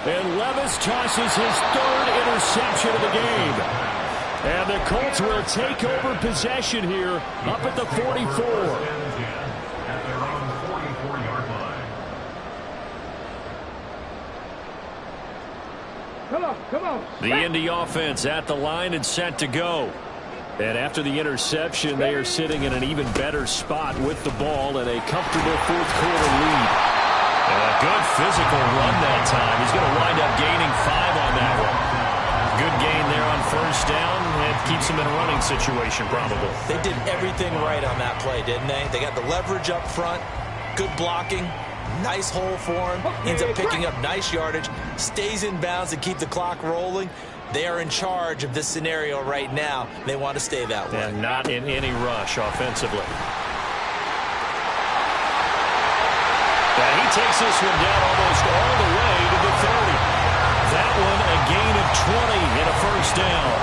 And Levis tosses his third interception of the game. And the Colts will take over possession here up at the 44. At their own 44-yard line. Come on. The Indy offense at the line and set to go. And after the interception, they are sitting in an even better spot with the ball and a comfortable fourth-quarter lead. And a good physical run that time. He's going to wind up gaining 5 on that one. Good gain there on first down. It keeps him in a running situation, probably. They did everything right on that play, didn't they? They got the leverage up front, good blocking, nice hole for him, ends up picking up nice yardage, stays in bounds to keep the clock rolling. They are in charge of this scenario right now. They want to stay that way. And not in any rush offensively. And he takes this one down almost all the way to the 30. That one a gain of 20 and a first down.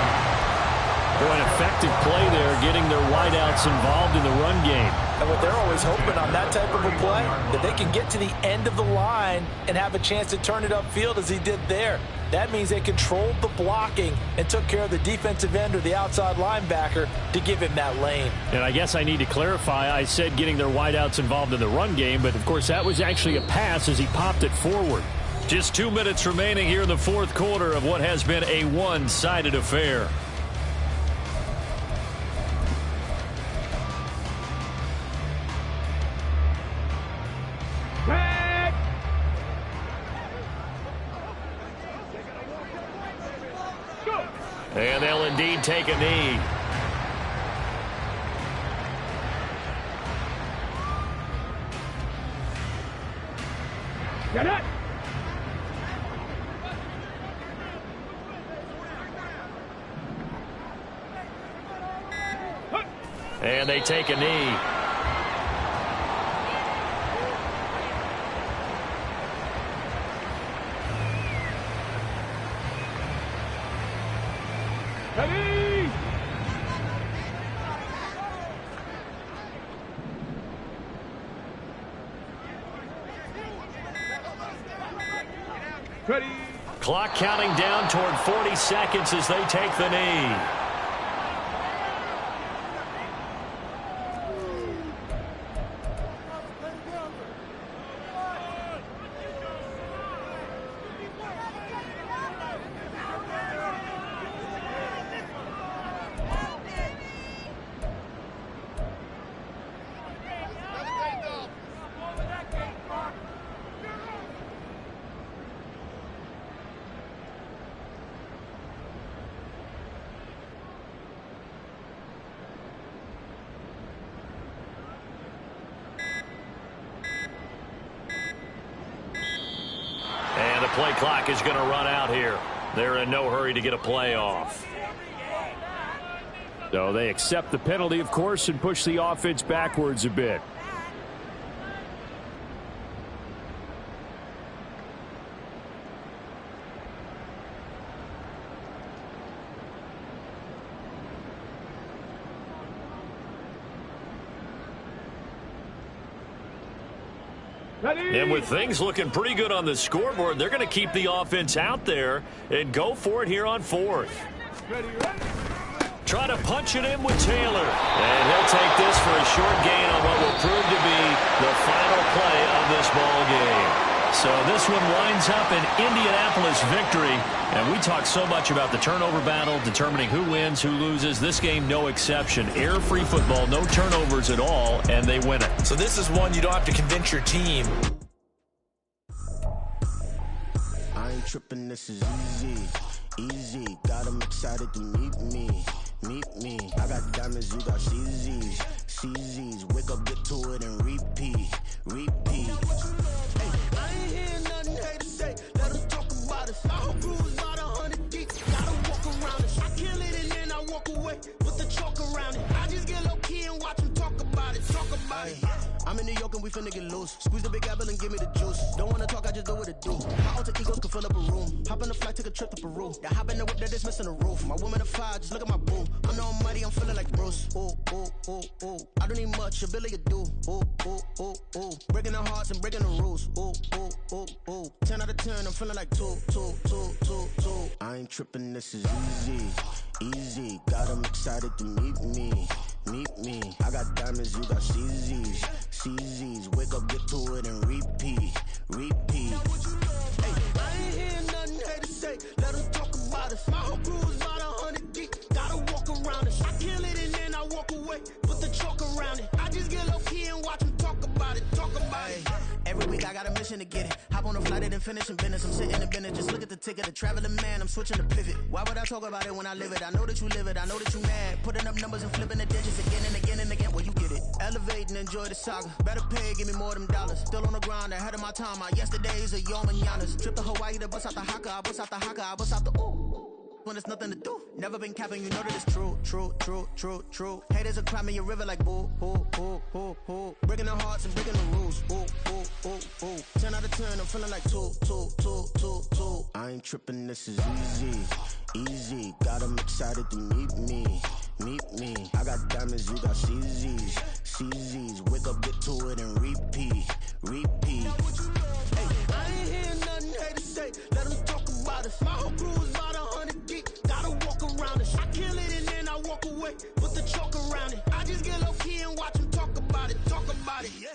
Boy, an effective play there, getting their wideouts involved in the run game. And what they're always hoping on that type of a play, that they can get to the end of the line and have a chance to turn it upfield as he did there. That means they controlled the blocking and took care of the defensive end or the outside linebacker to give him that lane. And I guess I need to clarify, I said getting their wideouts involved in the run game, but of course that was actually a pass as he popped it forward. Just 2 minutes remaining here in the fourth quarter of what has been a one-sided affair. And they'll indeed take a knee. Get it. And they take a knee. Ready. Ready. Clock counting down toward 40 seconds as they take the knee. Play clock is going to run out here. They're in no hurry to get a play off. So they accept the penalty, of course, and push the offense backwards a bit. And with things looking pretty good on the scoreboard, they're going to keep the offense out there and go for it here on fourth. Try to punch it in with Taylor. And he'll take this for a short gain on what will prove to be the final play of this ball game. So this one winds up an Indianapolis victory. And we talk so much about the turnover battle, determining who wins, who loses. This game, no exception. Error-free football, no turnovers at all, and they win it. So this is one you don't have to convince your team. I ain't tripping, this is easy. Got them excited to meet me. I got diamonds, you got CZs. Wake up, get to it, and repeat. Hey, I ain't hearing nothing hate to say. Let us talk about it. Our crew is about 100 deep. Gotta walk around it. I kill it and then I walk away with the chalk around it. I just get low key and watch them talk about it. I'm in New York and we finna get loose. Squeeze the big apple and give me the juice. Don't wanna talk, I just do what it do. My alter egos can fill up a room. Hop on the flight, take a trip to Peru. That hop in the whip that is missing the roof. My woman a fire, just look at my boo. I'm the almighty, I'm feeling like Bruce. Ooh, ooh, ooh, ooh. I don't need much, ability to do. Ooh, ooh, ooh, ooh. Breaking the hearts and breaking the rules. Ooh, ooh, ooh, ooh. 10 out of 10, I'm feeling like 2, 2, 2, 2, 2. I ain't tripping, this is easy. Easy, got 'em excited to meet me. Meet me. I got diamonds, you got CZs. CZs, wake up, get to it and repeat. Repeat. Hey, I ain't hearing nothing haters say. Let them talk about us. My whole crew is about 100 deep. Gotta walk around it. I kill it and then I walk away. Put the chalk around it. I just get low key and watch them talk about it. Talk about it. Every week I got a mission to get it. Hop on a flight and then finish in business. I'm sitting in business. Just look at the ticket. A traveling man. I'm switching to pivot. Why would I talk about it when I live it? I know that you live it. I know that you mad. Putting up numbers and flipping the digits again and again and again. Well, you get it. Elevate and enjoy the saga. Better pay, give me more of them dollars. Still on the grind, ahead of my time. My yesterdays are your mananas. Trip to Hawaii to bust out the haka. I bust out the haka. I bust out the ooh. When there's nothing to do. Never been capping, you know that it's true, true, true, true, true. Haters are crying me a river like boo, hoo, hoo, hoo, hoo. Breaking their hearts and breaking the rules. Ooh, ooh, ooh, ooh. 10 out of 10, I'm feeling like 2, 2, 2, 2, 2. I ain't tripping, this is easy. Easy, got 'em excited to meet me. Meet me. I got diamonds, you got CZs. CZs, wake up, get to it and repeat. Repeat. Hey, I ain't hearing nothing haters say. Let them talk about us. My whole crew is about 100 deep. Gotta walk around it. I kill it and then I walk away. Put the chalk around it. I just get low key and watch them talk about it. Talk about it, yeah.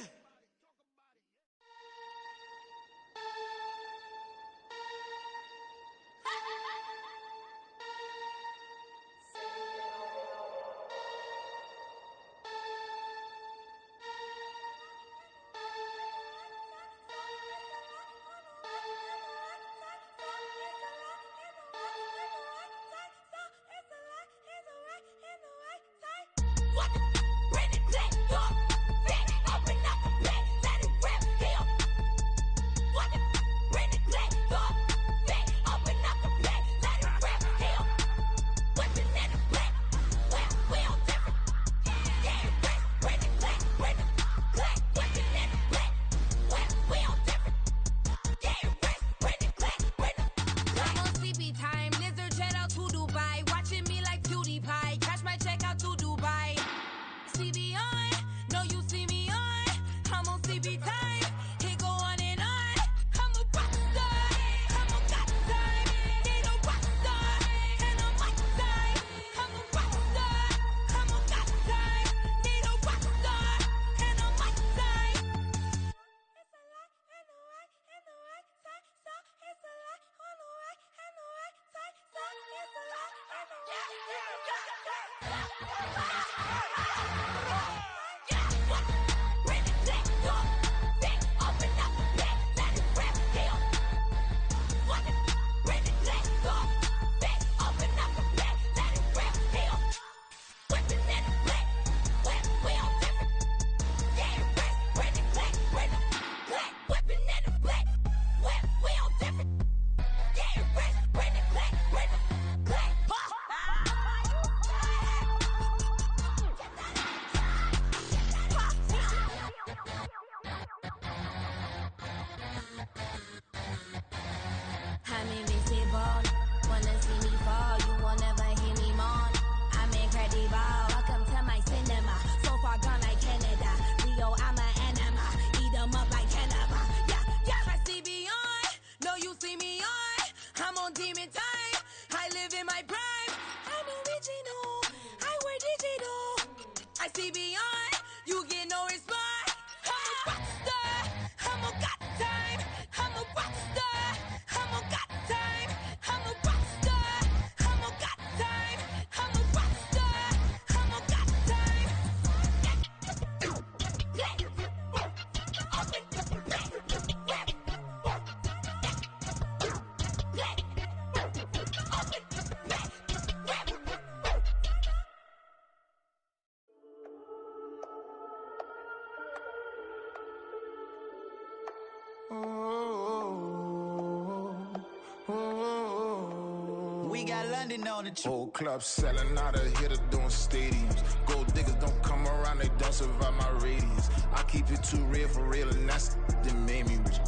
we got London on the trip. Whole club selling out of hitter doing stadiums. Gold diggers don't come around, they don't survive my radius. I keep it too real for real, and that's that made me rich.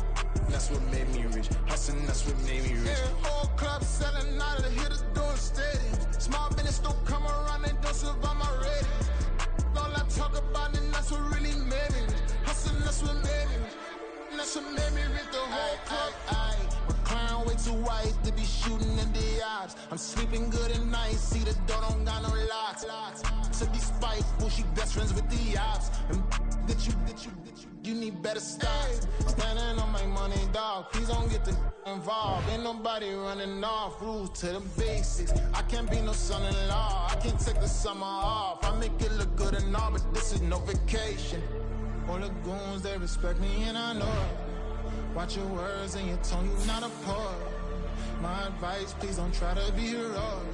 That's what made me rich. Hustling, that's what made me rich. Yeah, whole club selling out of hitters doing stadiums. Small business don't come around, they don't survive my radius. All I talk about, and that's what really made me rich. Hustling, that's what made me rich. That's what made me rich. The whole club. McLaren way too white to be shooting in the ops. I'm sleeping good at night, see the door don't got no locks. To be spiteful, she best friends with the ops. And you need better stop. Standing on my money, dog. Please don't get involved. Ain't nobody running off. Rules to the basics. I can't be no son-in-law. I can't take the summer off. I make it look good and all, but this is no vacation. All the goons, they respect me and I know it. Watch your words and your tone, you not a poet. My advice, please don't try to be heroic.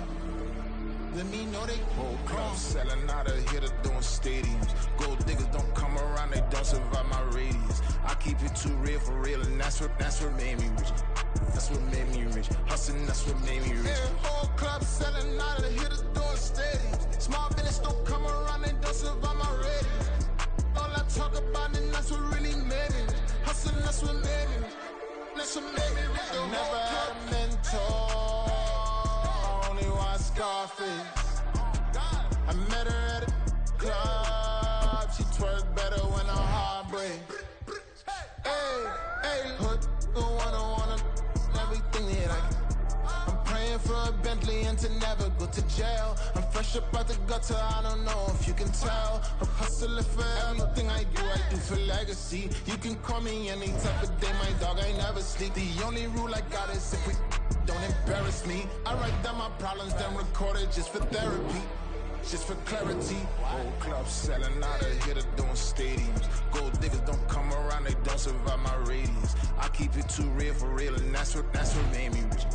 Let me know they whole club selling out of hitter doing stadiums. Gold diggers don't come around, they don't survive my radius. I keep it too real for real, and that's what made me rich. That's what made me rich. Hustling, that's what made me rich. Yeah, whole club selling out of hitters doing stadiums. Small business don't come around, they don't survive my radius. All I talk about, and that's what really made me rich. Hustling, that's what made me rich. That's what made me rich. I never had a mentor. Scarface. I met her at a club. She twerk better when her heart breaks. Hey, put the one everything that I can. I'm praying for a Bentley and to never go to jail. I'm fresh up out the gutter, I don't know if you can tell. I'm hustling for everything I do for legacy. You can call me any type of day, my dog, I never sleep. The only rule I got is if we don't embarrass me. I write down my problems, then record it just for therapy, just for clarity. Whole club selling out of hitter doing stadiums. Gold diggers don't come around, they don't survive my radius. I keep it too real for real, and that's what made me rich.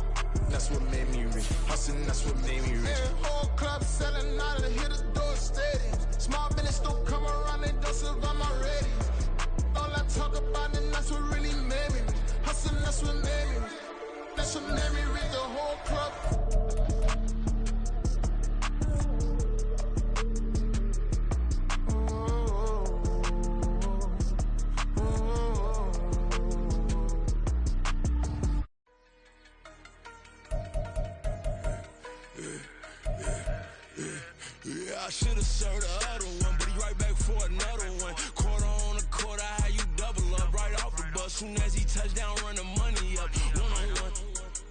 That's what made me rich. Hustling, that's what made me rich. Yeah, whole club selling out of hitter doing stadiums. Small business don't come around, they don't survive my radius. All I talk about, and that's what really made me rich. Hustling, that's what made me rich. That's what made me read the whole club. Yeah, I should've served the other one, but he right back for another one. Quarter on the quarter, how you double up right off the bus. Soon as he touch down, run the money up. One-on-one.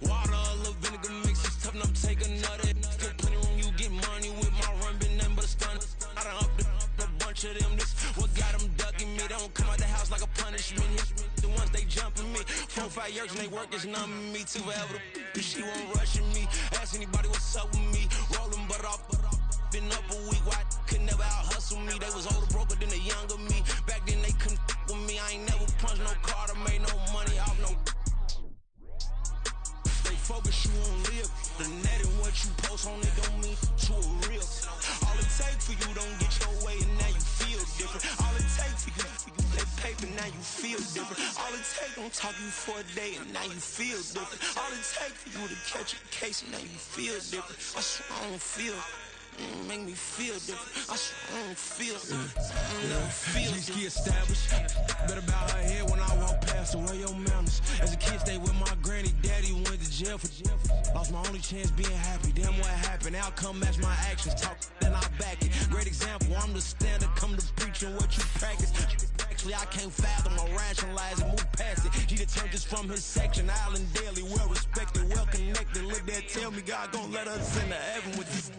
Water, a little vinegar mix, it's tough enough to take another. Still plenty room, you get money with my run, been nothing but a stun. I done up a bunch of them, this what got them ducking me. They don't come out the house like a punishment. The ones they jumping me, 4 or 5 years and they work is numbing me. Too forever, she won't rushing me. Ask anybody what's up with me, rollin' butt off. Been up a week, why could never out hustle me? They was older, broker than the younger me. Back then they couldn't with me. I ain't never punched no card or made no money off no. They focus, you on live. The net and what you post on it don't mean to a real. All it takes for you don't get your way and now you feel different. All it takes for you that paper, now you feel different. All it takes don't talk you for a day and now you feel different. All it takes for you to catch a case and now you feel different. I swear I don't feel. Make me feel different. I swear I don't feel G-ski established. Better bow her head when I walk past her. Where your manners? As a kid, stayed with my granny. Daddy went to jail for lost my only chance being happy. Damn, what happened? Outcome match my actions. Talk, then I back it. Great example. I'm the standard. Come to preaching what you practice. Actually, I can't fathom or rationalize and move past it. He turned this from his section. Island daily, well respected, well connected. Look there, tell me God gon' let us into heaven with this.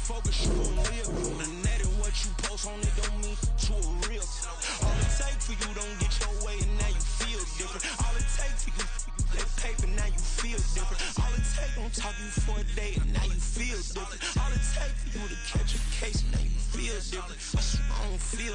Focus, you on live. The net and what you post on it don't mean to a real. All it takes for you don't get your way and now you feel different. All it takes for you that paper, now you feel different. All it takes don't talk you for a day and now you feel different. All it takes for you to catch a case and now you feel different. I don't feel